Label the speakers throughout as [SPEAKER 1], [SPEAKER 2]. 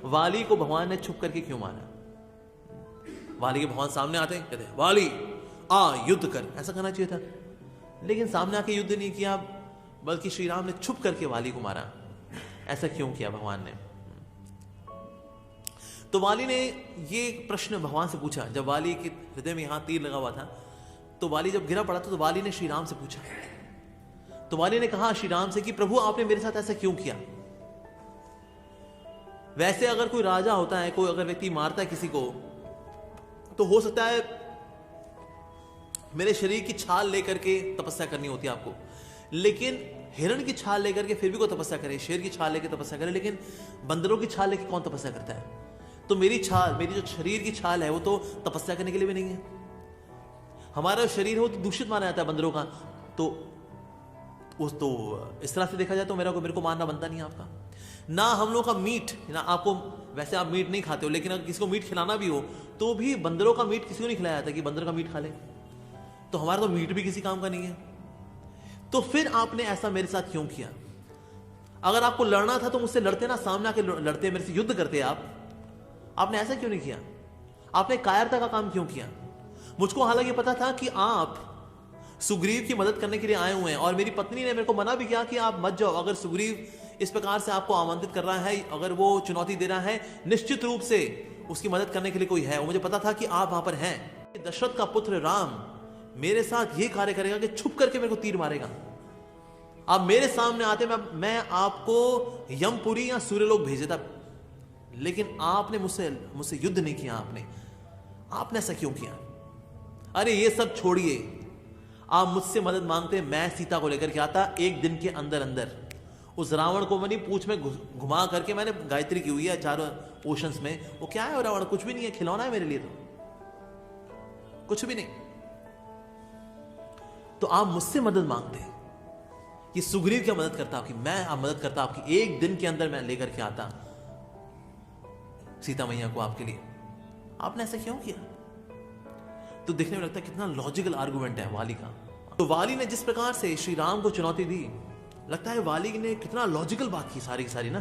[SPEAKER 1] वाली को भगवान ने छुप करके क्यों मारा? वाली के भगवान सामने आते हैं, कहते हैं वाली आ युद्ध कर, ऐसा करना चाहिए था, लेकिन सामने आके युद्ध नहीं किया, बल्कि श्री राम ने छुप करके वाली को मारा। ऐसा क्यों किया भगवान ने? तो वाली ने ये प्रश्न भगवान से पूछा। जब वाली के हृदय में यहां तीर लगा हुआ था, तो वाली जब गिरा पड़ा था, तो वाली ने श्री राम से पूछा। तो वाली ने कहा श्री राम से कि प्रभु आपने मेरे साथ ऐसा क्यों किया? वैसे अगर कोई राजा होता है, कोई अगर व्यक्ति मारता है किसी को, तो हो सकता है मेरे शरीर की छाल लेकर के तपस्या करनी होती है आपको, लेकिन हिरण की छाल लेकर के फिर भी कोई तपस्या करे, शेर की छाल लेकर तपस्या करे, लेकिन बंदरों की छाल लेकर कौन तपस्या करता है? तो मेरी छाल, मेरी जो शरीर की छाल है, वो तो तपस्या करने के लिए भी नहीं है। हमारा शरीर हो तो दूषित माना जाता है बंदरों का, तो इस तरह से देखा जाए तो मेरे को मानना बनता नहीं है आपका। ना हम लोग का मीट, ना आपको, वैसे आप मीट नहीं खाते हो, लेकिन अगर किसी को मीट खिलाना भी हो तो भी बंदरों का मीट किसी को नहीं खिलाया जाता कि बंदर का मीट खा ले। तो हमारा तो मीट भी किसी काम का नहीं है। तो फिर आपने ऐसा मेरे साथ क्यों किया? अगर आपको लड़ना था तो मुझसे लड़ते ना, सामने आके लड़ते, मेरे से युद्ध करते आपने ऐसा क्यों नहीं किया? आपने कायरता का काम क्यों किया? मुझको हालांकि पता था कि आप सुग्रीव की मदद करने के लिए आए हुए हैं, और मेरी पत्नी ने मेरे को मना भी किया कि आप मत जाओ। अगर सुग्रीव इस प्रकार से आपको आमंत्रित कर रहा है, अगर वो चुनौती दे रहा है, निश्चित रूप से उसकी मदद करने के लिए कोई है। और मुझे पता था कि आप वहां पर हैं। दशरथ का पुत्र राम मेरे साथ ये कार्य करेगा कि छुप करके मेरे को तीर मारेगा। आप मेरे सामने आते, मैं आपको यमपुरी या सूर्यलोक भेज देता, लेकिन आपने मुझसे युद्ध नहीं किया। आपने ऐसा क्यों किया? अरे ये सब छोड़िए, आप मुझसे मदद मांगते, मैं सीता को लेकर के आता एक दिन के अंदर अंदर। उस रावण को मैंने पूंछ में घुमा करके मैंने गायत्री की हुई है चारों ओशंस में। वो क्या है रावण? कुछ भी नहीं है, खिलौना है मेरे लिए, तो कुछ भी नहीं। तो आप मुझसे मदद मांगते कि सुग्रीव क्या मदद करता आपकी, मैं आप मदद करता आपकी, एक दिन के अंदर मैं लेकर के आता सीता मैया को आपके लिए। आपने ऐसा क्यों किया? तो देखने में लगता है कितना लॉजिकल आर्गुमेंट है वाली का। तो वाली ने जिस प्रकार से श्री राम को चुनौती दी, लगता है वाली ने कितना लॉजिकल बात की, सारी की सारी ना,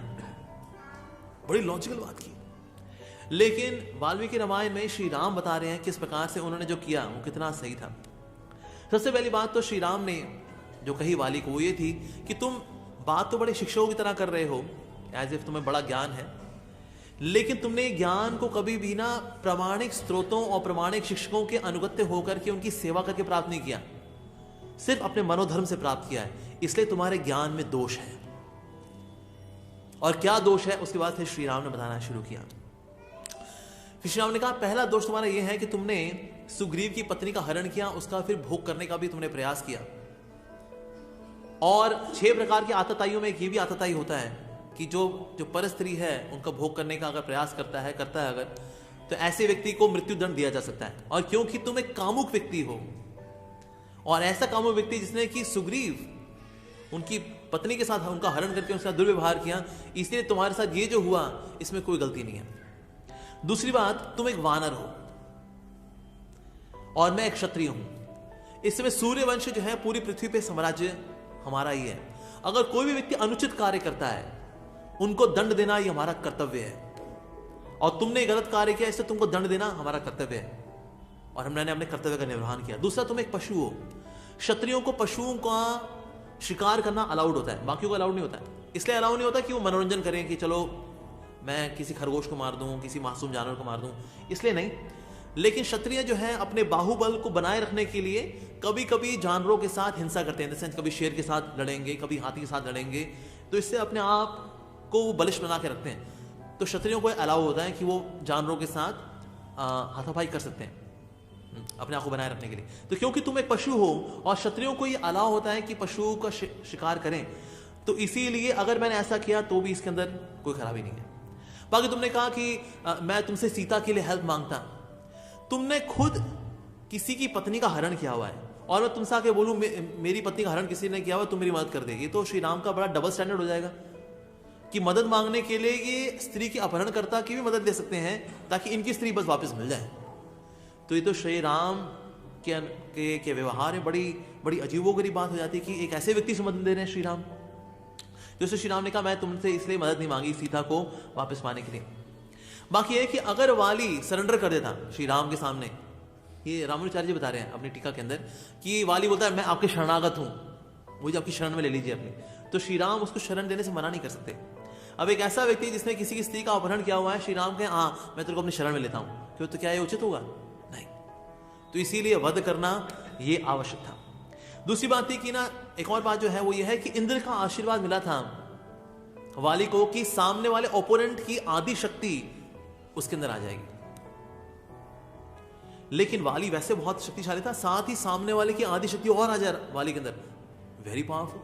[SPEAKER 1] बड़ी लॉजिकल बात की। लेकिन वाल्मीकि रामायण में श्री राम बता रहे हैं किस प्रकार से उन्होंने जो किया वो कितना सही था। सबसे पहली बात तो श्री राम ने जो कही वाली को वो ये थी कि तुम बात तो बड़े शिक्षकों की तरह कर रहे हो, एज इफ तुम्हें बड़ा ज्ञान है, लेकिन तुमने ज्ञान को कभी भी ना प्रामाणिक स्रोतों और प्रामाणिक शिक्षकों के अनुगत्य होकर के उनकी सेवा करके प्राप्त नहीं किया, सिर्फ अपने मनोधर्म से प्राप्त किया है। इसलिए तुम्हारे ज्ञान में दोष है। और क्या दोष है उसके बाद फिर श्री राम ने बताना शुरू किया। फिर श्री राम ने कहा पहला दोष तुम्हारा यह है कि तुमने सुग्रीव की पत्नी का हरण किया, उसका फिर भोग करने का भी तुमने प्रयास किया। और 6 प्रकार की आतताइयों में एक ये भी आतताई होता है कि जो पर स्त्री है उनका भोग करने का अगर प्रयास करता है अगर, तो ऐसे व्यक्ति को मृत्युदंड दिया जा सकता है। और क्योंकि तुम एक कामुक व्यक्ति हो, और ऐसा कामुक व्यक्ति जिसने कि सुग्रीव उनकी पत्नी के साथ उनका हरण करके उनके साथ दुर्व्यवहार किया, इसलिए तुम्हारे साथ ये जो हुआ इसमें कोई गलती नहीं है। दूसरी बात, तुम एक वानर हो और मैं एक क्षत्रिय हूं। इस समय सूर्यवंश जो है पूरी पृथ्वी पे साम्राज्य हमारा ही है। अगर कोई भी व्यक्ति अनुचित कार्य करता है उनको दंड देना ये हमारा कर्तव्य है, और तुमने गलत कार्य किया इससे तुमको दंड देना हमारा कर्तव्य है, और हमने अपने कर्तव्य का निर्वहन किया। दूसरा, तुम एक पशु हो। क्षत्रियों को पशुओं का शिकार करना अलाउड होता है, बाकियों को अलाउड नहीं होता है। इसलिए अलाउड नहीं होता कि वो मनोरंजन करें कि चलो मैं किसी खरगोश को मार दूं, किसी मासूम जानवर को मार दूं, इसलिए नहीं। लेकिन क्षत्रिय जो है अपने बाहुबल को बनाए रखने के लिए कभी कभी जानवरों के साथ हिंसा करते हैं, कभी शेर के साथ लड़ेंगे, कभी हाथी के साथ लड़ेंगे, तो इससे अपने आप को वो बलिष्ठ बना के रखते हैं। तो क्षत्रियों को अलाउ होता है कि वो जानवरों के साथ हाथापाई कर सकते हैं अपने आप को बनाए रखने के लिए। तो क्योंकि तुम एक पशु हो और क्षत्रियों को ये अलाउ होता है कि पशुओं का शिकार करें, तो इसीलिए अगर मैंने ऐसा किया तो भी इसके अंदर कोई खराबी नहीं है। बाकी तुमने कहा कि मैं तुमसे सीता के लिए हेल्प मांगता। तुमने खुद किसी की पत्नी का हरण किया हुआ है और मैं तुमसे आके बोलूं मेरी पत्नी का हरण किसी ने किया हुआ, तुम मेरी मदद कर देगी, तो श्री राम का बड़ा डबल स्टैंडर्ड हो जाएगा कि मदद मांगने के लिए ये स्त्री की अपहरणकर्ता की भी मदद ले सकते हैं ताकि इनकी स्त्री बस वापस मिल जाए। तो ये तो श्री राम के व्यवहार में बड़ी अजीबोगरीब बात हो जाती है कि एक ऐसे व्यक्ति से मदद दे रहे हैं श्री राम। तो श्री राम ने कहा मैं तुमसे इसलिए मदद नहीं मांगी सीता को वापस पाने के लिए। बाकी यह है कि अगर वाली सरेंडर कर देता श्री राम के सामने, ये रामानुचार्य जी बता रहे हैं अपनी टीका के अंदर कि वाली बोलता है मैं आपके शरणागत हूं, मुझे आपकी शरण में ले लीजिए अपनी, तो श्री राम उसको शरण देने से मना नहीं कर सकते। अब एक ऐसा व्यक्ति जिसने किसी की स्त्री का अपहरण किया हुआ है, श्री राम कहें हाँ मैं तेरे को अपनी शरण में लेता हूं, क्यों? तो क्या ये उचित होगा? नहीं। तो इसीलिए वध करना ये आवश्यक था। दूसरी बात थी कि ना, एक और बात जो है वो ये है कि इंद्र का आशीर्वाद मिला था वाली को कि सामने वाले ओपोनेंट की आदि शक्ति उसके अंदर आ जाएगी। लेकिन वाली वैसे बहुत शक्तिशाली था, साथ ही सामने वाले की आदि शक्ति और आ जाए वाली के अंदर, वेरी पावरफुल।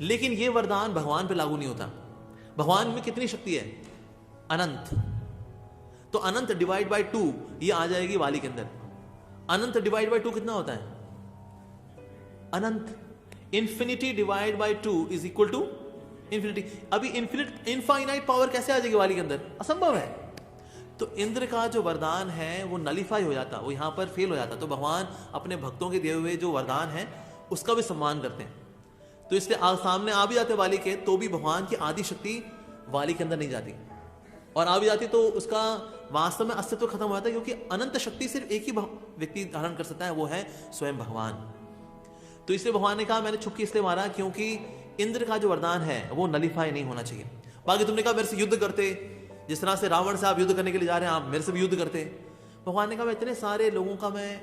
[SPEAKER 1] लेकिन यह वरदान भगवान पे लागू नहीं होता। भगवान में कितनी शक्ति है? अनंत। तो अनंत डिवाइड बाय 2 ये आ जाएगी वाली के अंदर। अनंत डिवाइड बाय 2 कितना होता है? अनंत। Infinity divide by 2 is equal to infinity. अभी इनफाइनाइट पावर कैसे आ जाएगी वाली के अंदर? असंभव है। तो इंद्र का जो वरदान है वो नलिफाई हो जाता, वो यहां पर फेल हो जाता। तो भगवान अपने भक्तों के दिए हुए जो वरदान है उसका भी सम्मान करते हैं। तो इसलिए सामने आ भी जाते वाली के, तो भी भगवान की आदि शक्ति वाली के अंदर नहीं जाती, और आ भी जाती तो उसका वास्तव में अस्तित्व खत्म हो जाता है, क्योंकि अनंत शक्ति सिर्फ एक ही व्यक्ति धारण कर सकता है, वो है स्वयं भगवान। तो इसलिए भगवान ने कहा मैंने छुपके इसलिए मारा क्योंकि इंद्र का जो वरदान है वो नलिफाई नहीं होना चाहिए। बाकी तुमने कहा मेरे से युद्ध करते, जिस तरह से रावण से आप युद्ध करने के लिए जा रहे हैं, आप मेरे से भी युद्ध करते। भगवान ने कहा मैं इतने सारे लोगों का मैं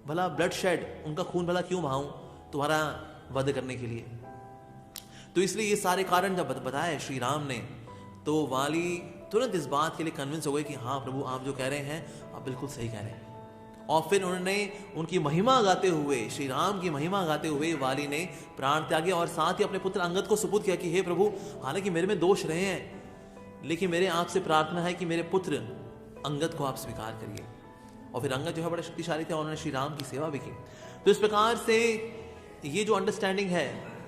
[SPEAKER 1] भला ब्लड शेड, उनका खून भला क्यों बहाऊं तुम्हारा वध करने के लिए? तो इसलिए ये सारे कारण जब बताए श्री राम ने, तो वाली तुरंत इस बात के लिए कन्विंस हो गए कि हाँ प्रभु आप जो कह रहे हैं आप बिल्कुल सही कह रहे हैं। और फिर उन्होंने उनकी महिमा गाते हुए, श्री राम की महिमा गाते हुए वाली ने प्राण त्यागे, और साथ ही अपने पुत्र अंगद को सुपुर्द किया कि हे प्रभु हालांकि मेरे में दोष रहे हैं, लेकिन मेरे आपसे प्रार्थना है कि मेरे पुत्र अंगद को आप स्वीकार करिए। और फिर अंगद जो है बड़े शक्तिशाली थे और उन्होंने श्री राम की सेवा भी की। तो इस प्रकार से ये जो अंडरस्टैंडिंग है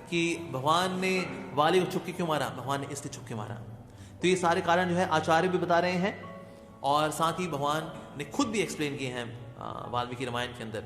[SPEAKER 1] कि भगवान ने वाली को छुपके क्यों मारा, भगवान ने इसलिए छुपके मारा। तो ये सारे कारण जो है आचार्य भी बता रहे हैं, और साथ ही भगवान ने खुद भी एक्सप्लेन किए हैं वाल्मीकि रामायण के अंदर।